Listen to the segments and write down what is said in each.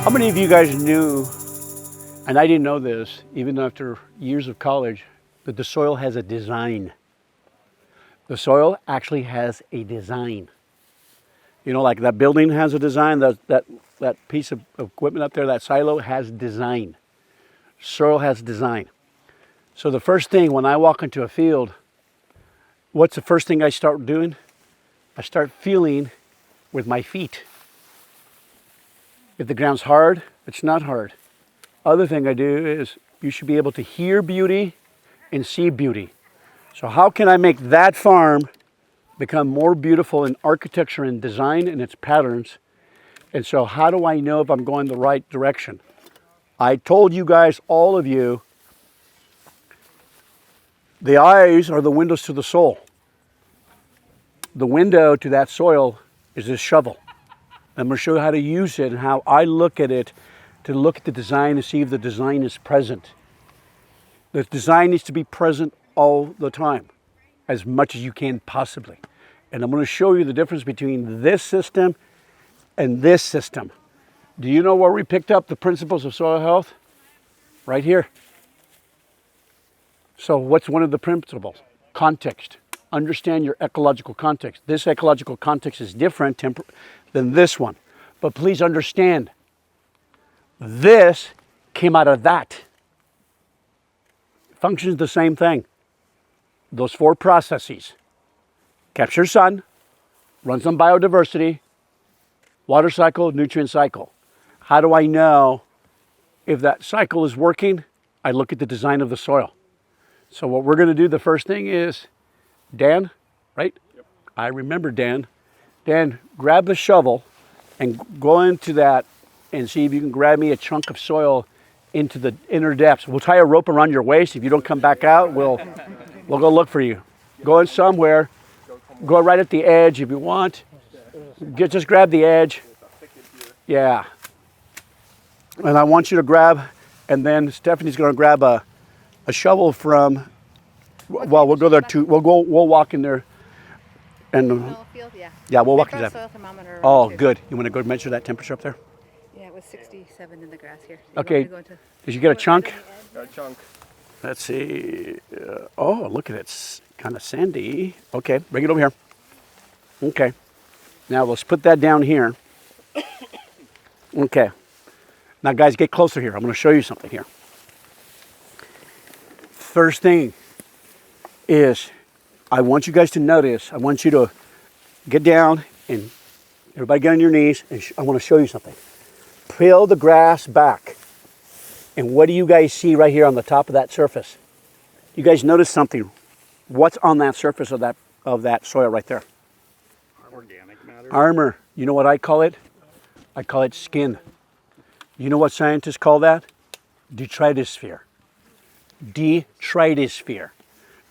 How many of you guys knew, and I didn't know this, even after years of college, that the soil has a design? The soil actually has a design. You know, like that building has a design, that piece of equipment up there, that silo has design. Soil has design. So the first thing when I walk into a field, what's the first thing I start doing? I start feeling with my feet. If the ground's hard, it's not hard. Other thing I do is you should be able to hear beauty and see beauty. So how can I make that farm become more beautiful in architecture and design and its patterns? And so how do I know if I'm going the right direction? I told you guys, all of you, the eyes are the windows to the soul. The window to that soil is this shovel. I'm going to show you how to use it and how I look at it to look at the design and see if the design is present. The design needs to be present all the time, as much as you can possibly. And I'm going to show you the difference between this system and this system. Do you know where we picked up the principles of soil health? Right here. So what's one of the principles? Context. Understand your ecological context. This ecological context is different than this one. But please understand, this came out of that. It functions the same thing. Those four processes: capture sun, runs on biodiversity, water cycle, nutrient cycle. How do I know if that cycle is working? I look at the design of the soil. So what we're going to do, the first thing is, Dan, right? Yep. I remember Dan. Dan, grab the shovel and go into that and see if you can grab me a chunk of soil into the inner depths. We'll tie a rope around your waist. If you don't come back out, we'll go look for you. Go in somewhere. Go right at the edge if you want. Just grab the edge. Yeah. And I want you to grab, and then Stephanie's going to grab a shovel from. Well, we'll go there too. We'll walk in there, and yeah, we'll walk in there. Oh, good. You want to go measure that temperature up there? Yeah, it was 67 in the grass here. Okay. Did you get a chunk? Got a chunk. Let's see. Oh, look at it. It's kind of sandy. Okay, bring it over here. Okay. Now let's put that down here. Okay. Now, guys, get closer here. I'm going to show you something here. First thing is, I want you guys to notice, I want you to get down and everybody get on your knees, and I want to show you something. Peel the grass back. And what do you guys see right here on the top of that surface? You guys notice something. What's on that surface of that soil right there? Organic matter. Armor. You know what I call it? I call it skin. You know what scientists call that? Detritus-sphere. Detritus-sphere.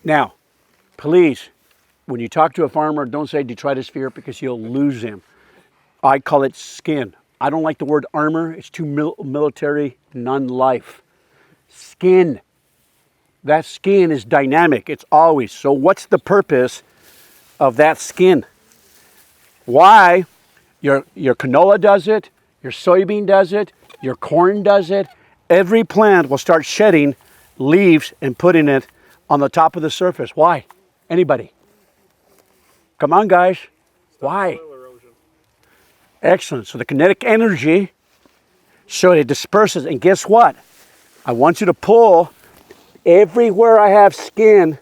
Now, please, when you talk to a farmer, don't say detritus-sphere because you'll lose him. I call it skin. I don't like the word armor. It's too military, non-life. Skin. That skin is dynamic. It's always. So what's the purpose of that skin? Why? Your canola does it. Your soybean does it. Your corn does it. Every plant will start shedding leaves and putting it on the top of the surface. Why? Anybody? Come on, guys. Why? Excellent. So the kinetic energy, so it disperses. And guess what? I want you to pull everywhere I have skin.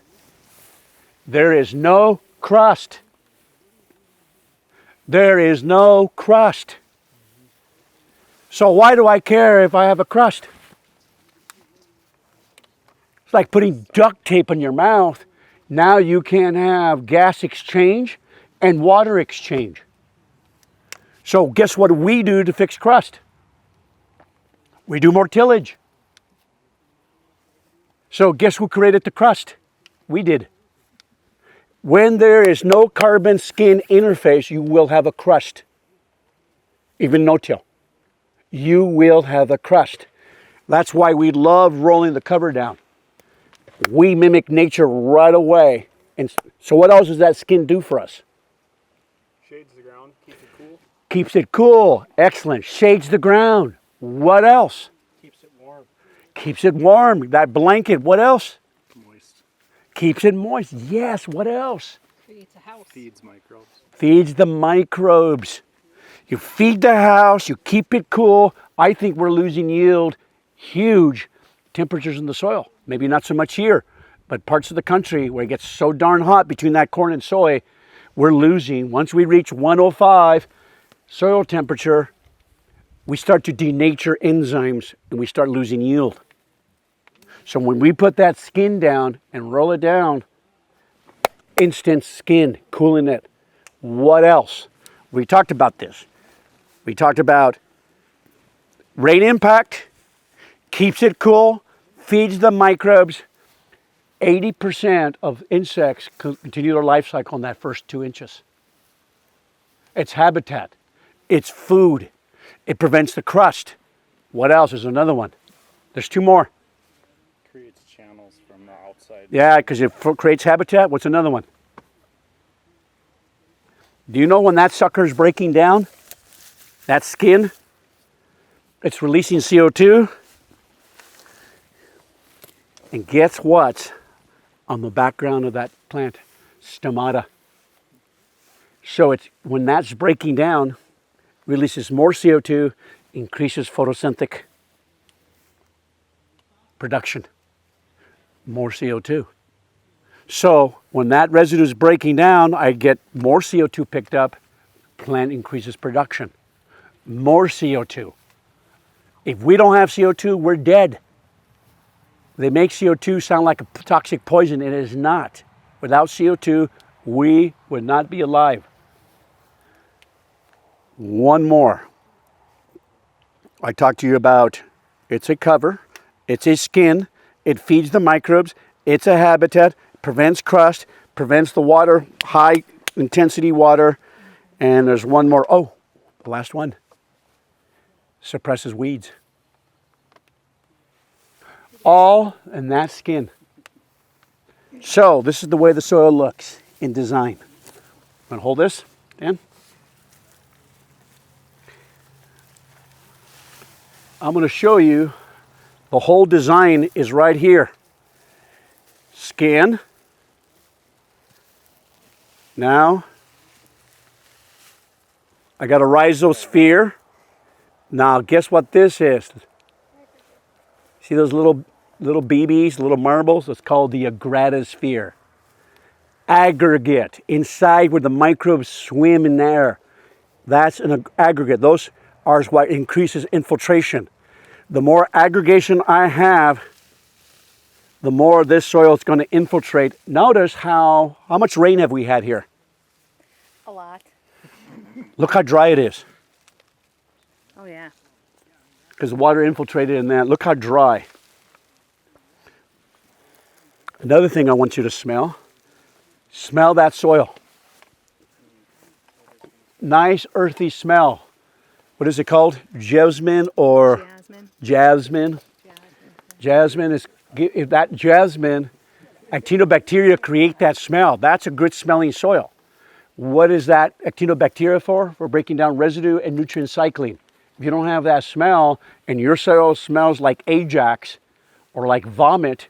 There is no crust. There is no crust. So why do I care if I have a crust? It's like putting duct tape on your mouth. Now you can have gas exchange and water exchange. So guess what we do to fix crust? We do more tillage. So guess who created the crust? We did. When there is no carbon skin interface, you will have a crust. Even no-till. You will have a crust. That's why we love rolling the cover down. We mimic nature right away. And so what else does that skin do for us? Shades the ground, keeps it cool. Keeps it cool. Excellent. Shades the ground. What else? Keeps it warm. Keeps it warm. That blanket, what else? Moist. Keeps it moist. Yes, what else? Creates a house. Feeds microbes. Feeds the microbes. You feed the house, you keep it cool. I think we're losing yield, huge temperatures in the soil. Maybe not so much here, but parts of the country where it gets so darn hot between that corn and soy, we're losing. Once we reach 105 soil temperature, we start to denature enzymes and we start losing yield. So when we put that skin down and roll it down, instant skin, cooling it. What else? We talked about this. We talked about rain impact, keeps it cool, feeds the microbes. 80% of insects continue their life cycle in that first 2 inches. It's habitat. It's food. It prevents the crust. What else? There's another one. There's 2 more. Creates channels from the outside. Yeah, because it creates habitat. What's another one? Do you know when that sucker's breaking down? That skin? It's releasing CO2. And guess what's on the background of that plant? Stomata. So it's when that's breaking down, releases more CO2, increases photosynthetic production, more CO2. So when that residue is breaking down, I get more CO2 picked up, plant increases production, more CO2. If we don't have CO2, we're dead. They make CO2 sound like a toxic poison. It is not. Without CO2, we would not be alive. One more. I talked to you about it's a cover, it's a skin, it feeds the microbes, it's a habitat, prevents crust, prevents the water, high intensity water, and there's one more. Oh, the last one. Suppresses weeds. All in that skin. So this is the way the soil looks in design. I'm going to hold this, Dan. I'm going to show you the whole design is right here. Skin. Now, I got a rhizosphere. Now, guess what this is? See those little BBs, little marbles? It's called the aggregation. Aggregate, inside where the microbes swim in there. That's an aggregate. Those are what increases infiltration. The more aggregation I have, the more this soil is going to infiltrate. Notice how much rain have we had here? A lot. Look how dry it is. Oh yeah. Because the water infiltrated in that. Look how dry. Another thing I want you to smell. Smell that soil. Nice earthy smell. What is it called? Jasmine or? Jasmine. Jasmine is, if that jasmine, actinobacteria create that smell. That's a good smelling soil. What is that actinobacteria for? For breaking down residue and nutrient cycling. If you don't have that smell and your soil smells like Ajax or like vomit,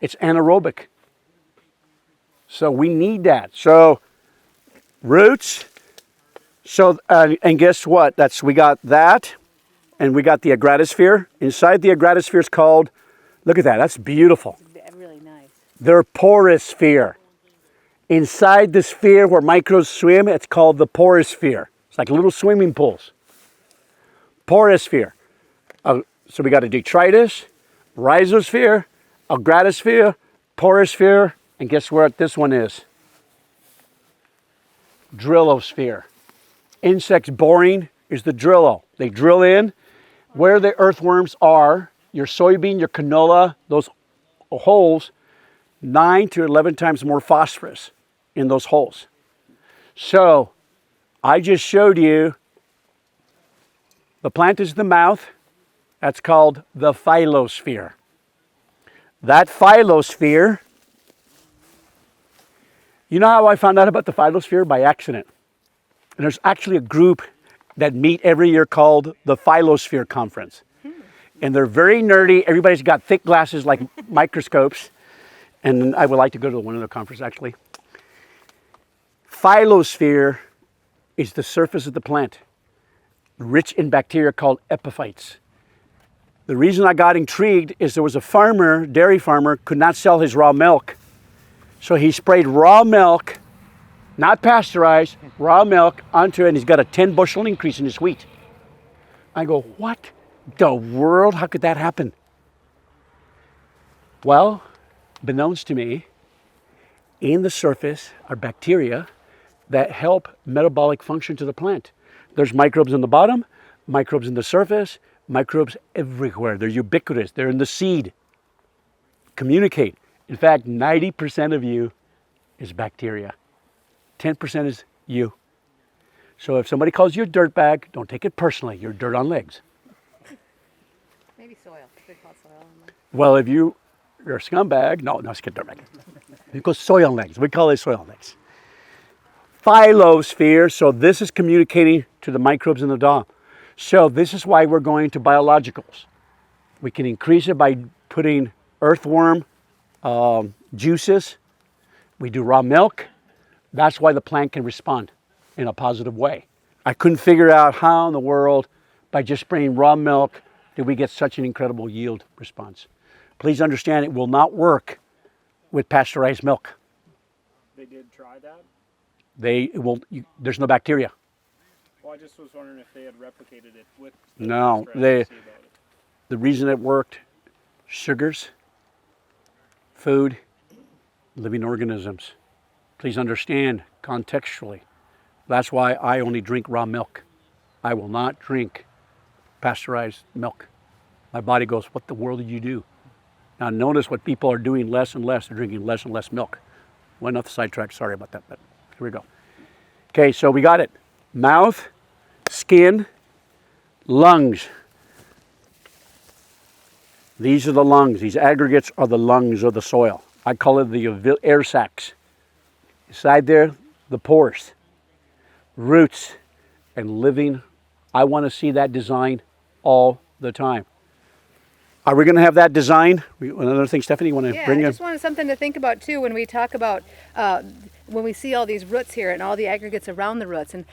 it's anaerobic. So we need that. So roots. So and guess what? We got that, and we got the aggregation. Inside the aggregation is called. Look at that. That's beautiful. Really nice. They're porous sphere. Inside the sphere where microbes swim, it's called the porous sphere. It's like little swimming pools. Porous sphere. So we got a detritus, rhizosphere, aggregation, porous sphere, and guess what this one is? Drillosphere. Insects boring is the drillo. They drill in where the earthworms are, your soybean, your canola, those holes, 9 to 11 times more phosphorus in those holes. So I just showed you the plant is the mouth. That's called the phyllosphere. That phyllosphere, you know how I found out about the phyllosphere? By accident. And there's actually a group that meet every year called the Rhizosphere Conference. And they're very nerdy. Everybody's got thick glasses like microscopes. And I would like to go to one of their conferences, actually. Rhizosphere is the surface of the plant, rich in bacteria called epiphytes. The reason I got intrigued is there was a farmer, dairy farmer, could not sell his raw milk. So he sprayed raw milk, not pasteurized, raw milk onto it, and he's got a 10 bushel increase in his wheat. I go, what the world? How could that happen? Well, beknownst to me, in the surface are bacteria that help metabolic function to the plant. There's microbes in the bottom, microbes in the surface, microbes everywhere. They're ubiquitous. They're in the seed. Communicate. In fact, 90% of you is bacteria. 10% is you. So if somebody calls you a dirtbag, don't take it personally. You're dirt on legs. Maybe soil. They call it soil. Well, if you're a scumbag, no, it's a dirtbag. You go soil on legs. We call it soil on legs. Rhizosphere, so this is communicating to the microbes in the DAW. So this is why we're going to biologicals. We can increase it by putting earthworm juices. We do raw milk. That's why the plant can respond in a positive way. I couldn't figure out how in the world, by just spraying raw milk, did we get such an incredible yield response. Please understand, it will not work with pasteurized milk. They did try that? There's no bacteria. Well, I just was wondering if they had replicated it with No, the reason it worked, sugars, food, living organisms. Please understand contextually. That's why I only drink raw milk. I will not drink pasteurized milk. My body goes, what the world did you do? Now notice what people are doing less and less. They're drinking less and less milk. Went off the sidetrack, sorry about that, but here we go. Okay, so we got it. Mouth, skin, lungs. These are the lungs. These aggregates are the lungs of the soil. I call it the air sacs. Inside there, the pores, roots, and living. I want to see that design all the time. Are we going to have that design? Another thing, Stephanie, you want to bring in? I just wanted something to think about too when we talk about when we see all these roots here and all the aggregates around the roots and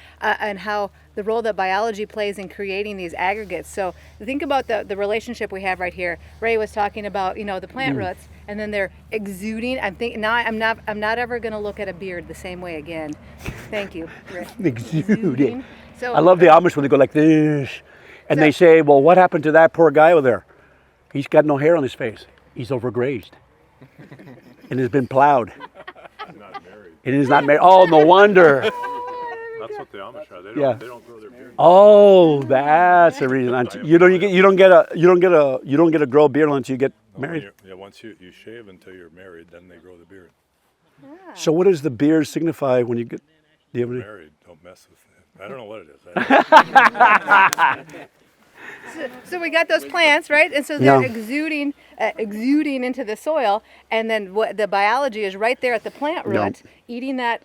how the role that biology plays in creating these aggregates. So think about the relationship we have right here. Ray was talking about the plant roots, and then they're exuding. I'm not ever going to look at a beard the same way again. Thank you, Ray. Exuding. So I love the Amish when they go like this, and they say, "Well, what happened to that poor guy over there? He's got no hair on his face. He's overgrazed, and has been plowed." Not married. And he's not married. Oh, no wonder. That's what the Amish are. They don't grow their beard. Oh, that's the reason. You don't get a grow a beard unless you get married. Once you shave until you're married, then they grow the beard. So what does the beard signify when you get? Do you have any? Married, don't mess with it. I don't know what it is. So we got those plants, right? And so they're exuding into the soil, and then the biology is right there at the plant root, eating those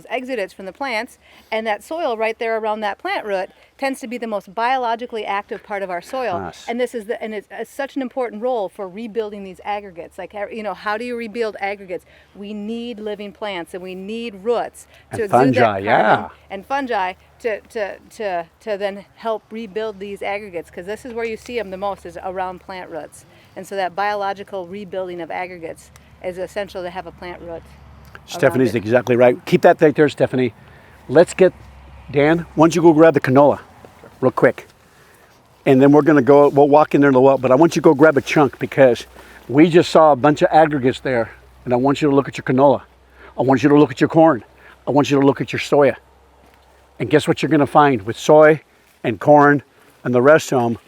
exudates from the plants, and that soil right there around that plant root tends to be the most biologically active part of our soil. Yes. And it's such an important role for rebuilding these aggregates. Like how do you rebuild aggregates? We need living plants, and we need roots to exude fungi, that carbon, and fungi to then help rebuild these aggregates, because this is where you see them the most, is around plant roots. And so that biological rebuilding of aggregates is essential to have a plant root. Stephanie's exactly right. Keep that right there, Stephanie. Let's get, Dan, why don't you go grab the canola real quick. And then we'll walk in there in a little while, but I want you to go grab a chunk, because we just saw a bunch of aggregates there, and I want you to look at your canola. I want you to look at your corn. I want you to look at your soya. And guess what you're going to find with soy and corn and the rest of them?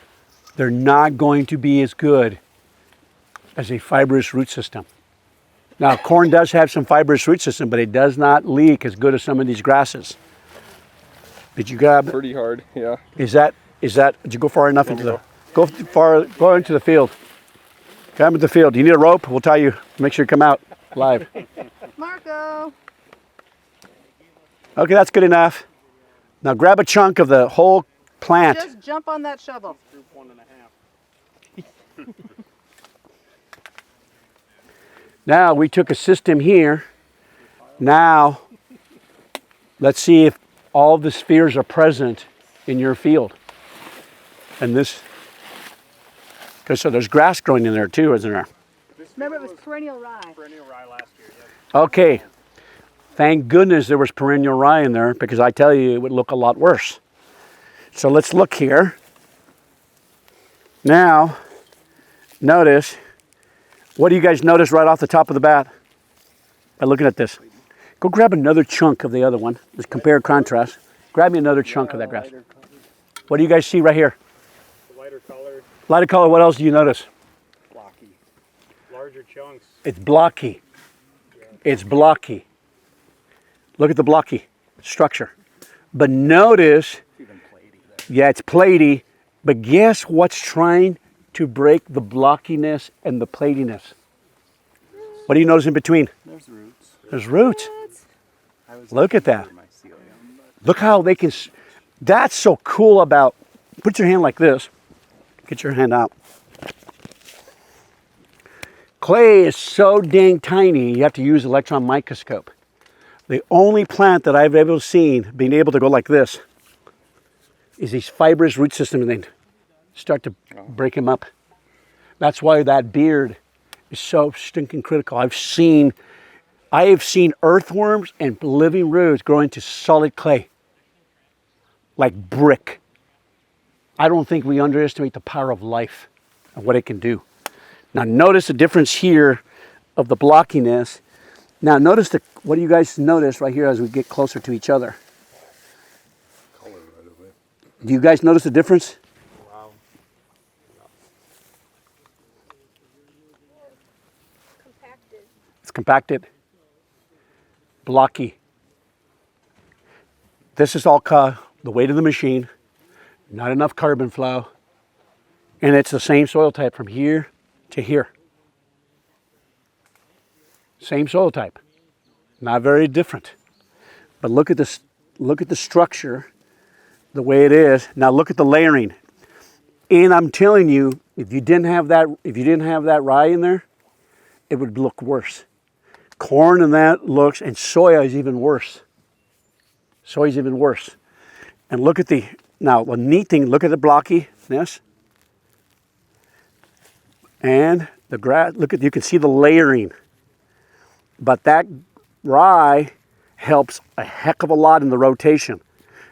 They're not going to be as good as a fibrous root system. Now, corn does have some fibrous root system, but it does not leak as good as some of these grasses. Did you grab? Pretty hard, yeah. Is that? Did you go far enough into the? Go into the field. Come into the field. Do you need a rope? We'll tie you. Make sure you come out alive. Marco. Okay, that's good enough. Now grab a chunk of the whole plant. Just jump on that shovel. Group 1.5. Now we took a system here. Now let's see if all the spheres are present in your field. And this, because so there's grass growing in there too, isn't there? Remember, it was perennial rye. Perennial rye last year, yes. Okay. Thank goodness there was perennial rye in there, because I tell you, it would look a lot worse. So let's look here. Now, notice, what do you guys notice right off the top of the bat by looking at this? Go grab another chunk of the other one. Let's compare and contrast. Grab me another chunk of that grass. What do you guys see right here? The lighter color, Lighter color, what else do you notice? blocky. Larger chunks. It's blocky. It's blocky. Look at the blocky structure. But notice, yeah, it's platey, but guess what's trying to break the blockiness and the platiness? What do you notice in between? There's roots. There's roots. I was Look at that. mycelium, but Look how they can, that's so cool about, put your hand like this. Get your hand out. Clay is so dang tiny, you have to use electron microscope. The only plant that I've ever seen being able to go like this is these fibrous root systems, and then start to break them up. That's why that beard is so stinking critical. I have seen earthworms and living roots grow into solid clay, like brick. I don't think we underestimate the power of life and what it can do. Now notice the difference here of the blockiness. Now notice what do you guys notice right here as we get closer to each other? Color right away. Do you guys notice the difference? Wow. It's compacted, blocky. This is all the weight of the machine, not enough carbon flow, and it's the same soil type from here to here. Same soil type, not very different. But look at this. Look at the structure, the way it is. Now look at the layering. And I'm telling you, if you didn't have that rye in there, it would look worse. Corn and that looks, and soya is even worse. Soy is even worse. And look at the neat thing. Look at the blockiness, and the grass. You can see the layering. But that rye helps a heck of a lot in the rotation.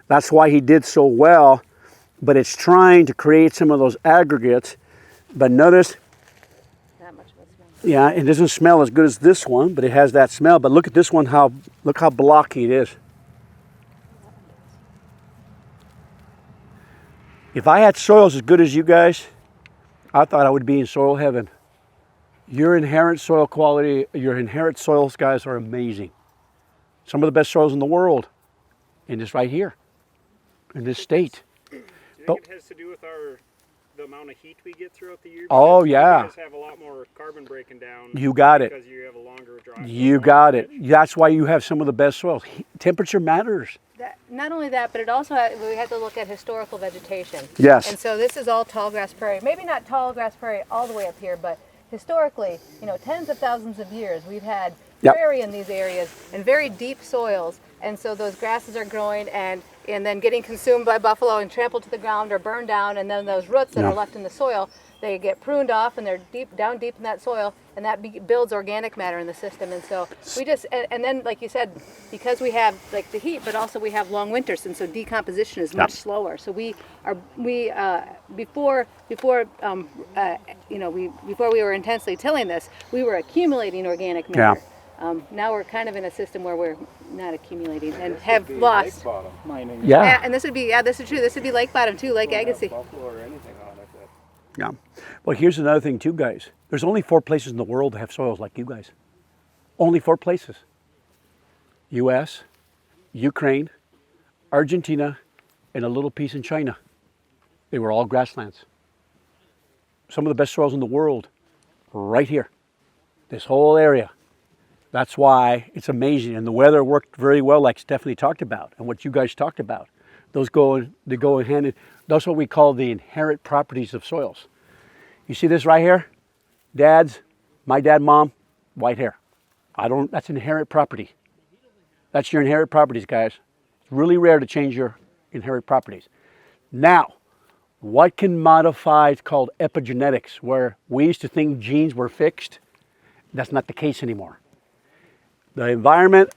That's why he did so well, but it's trying to create some of those aggregates. But notice, Not much of a smell. yeah, it doesn't smell as good as this one, but it has that smell. But look at this one, look how blocky it is. If I had soils as good as you guys, I thought I would be in soil heaven. Your inherent soil quality, your inherent soils, guys, are amazing. Some of the best soils in the world, and it's right here, in this state. Do you think But- it has to do with the amount of heat we get throughout the year? Oh, Because yeah. You guys have a lot more carbon breaking down. You got it. Because you have a longer dry. You got it. That's why you have some of the best soils. Temperature matters. Not only that, but it also we had to look at historical vegetation. Yes. And so this is all tall grass prairie. Maybe not tall grass prairie all the way up here, but historically, tens of thousands of years, we've had Yep. prairie in these areas and very deep soils. And so those grasses are growing and then getting consumed by buffalo and trampled to the ground or burned down. And then those roots that Yeah. are left in the soil, they get pruned off and they're down deep in that soil, and that builds organic matter in the system. And so we just, and then like you said, because we have like the heat, but also we have long winters, and so decomposition is much slower. So before we were intensely tilling this, we were accumulating organic matter. Now we're kind of in a system where we're not accumulating and have lost. bottom mining. Yeah. And this is true. This would be lake bottom too, Lake Agassiz. Buffalo or anything on it. Yeah. Well, here's another thing too, guys. There's only 4 places in the world that have soils like you guys. Only 4 places. U.S., Ukraine, Argentina, and a little piece in China. They were all grasslands. Some of the best soils in the world, right here. This whole area. That's why it's amazing. And the weather worked very well, like Stephanie talked about, and what you guys talked about. They go in hand in. That's what we call the inherent properties of soils. You see this right here? My dad, mom, white hair. That's inherent property. That's your inherent properties, guys. It's really rare to change your inherent properties. Now, what can modify? It's called epigenetics, where we used to think genes were fixed. That's not the case anymore. The environment,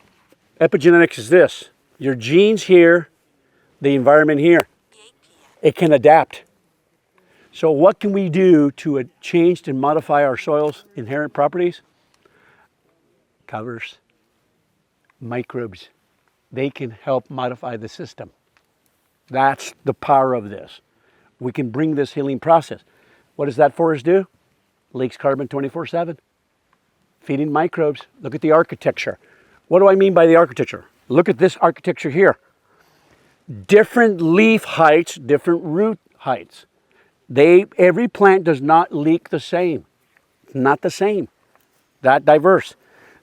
epigenetics is this. Your genes here, the environment here. It can adapt. So what can we do to change and modify our soil's inherent properties? Covers, microbes. They can help modify the system. That's the power of this. We can bring this healing process. What does that forest do? Leaks carbon 24/7. Feeding microbes. Look at the architecture. What do I mean by the architecture? Look at this architecture here. Different leaf heights, different root heights. Every plant does not leak the same. It's not the same. That diverse.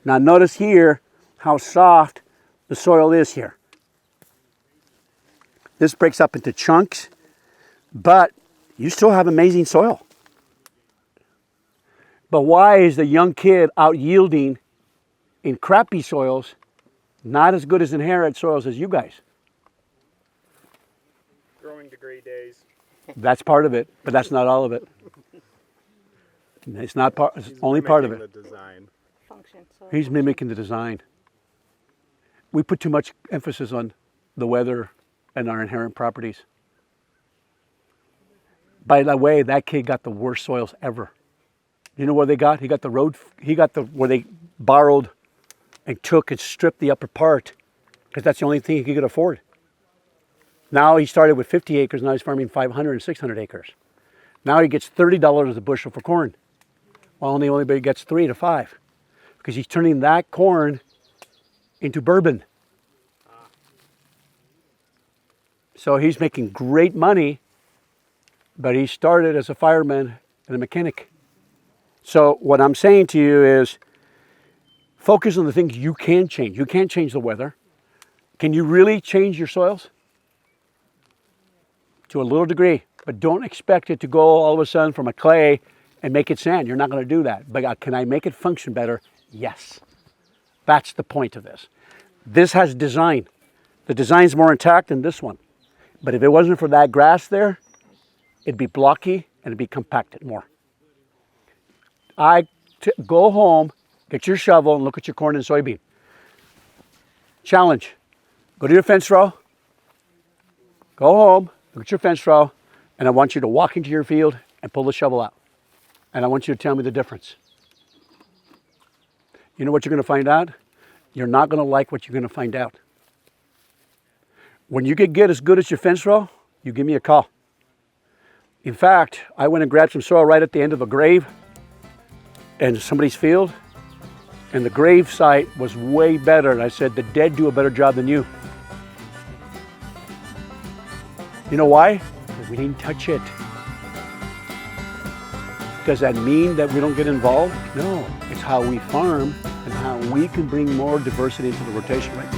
Now notice here how soft the soil is here. This breaks up into chunks, but you still have amazing soil. But why is the young kid out yielding in crappy soils not as good as inherent soils as you guys? Growing degree days. That's part of it, but that's not all of it. It's not part. It's only part of it. The design. Function. So He's mimicking the design. We put too much emphasis on the weather and our inherent properties. By the way, that kid got the worst soils ever. You know what they got? He got where they borrowed and took and stripped the upper part because that's the only thing he could afford. Now he started with 50 acres, now he's farming 500 and 600 acres. Now he gets $30 a bushel for corn, while only gets 3 to 5 because he's turning that corn into bourbon. So he's making great money, but he started as a fireman and a mechanic. So what I'm saying to you is focus on the things you can change. You can't change the weather. Can you really change your soils? To a little degree, but don't expect it to go all of a sudden from a clay and make it sand. You're not going to do that. But can I make it function better? Yes. That's the point of this. This has design. The design's more intact than this one. But if it wasn't for that grass there, it'd be blocky and it'd be compacted more. Go home, get your shovel and look at your corn and soybean. Challenge. Go to your fence row. Go home. Look at your fence row, and I want you to walk into your field and pull the shovel out. And I want you to tell me the difference. You know what you're going to find out? You're not going to like what you're going to find out. When you get as good as your fence row, you give me a call. In fact, I went and grabbed some soil right at the end of a grave in somebody's field, and the grave site was way better. And I said, the dead do a better job than you. You know why? Because we didn't touch it. Does that mean that we don't get involved? No. It's how we farm and how we can bring more diversity into the rotation rate.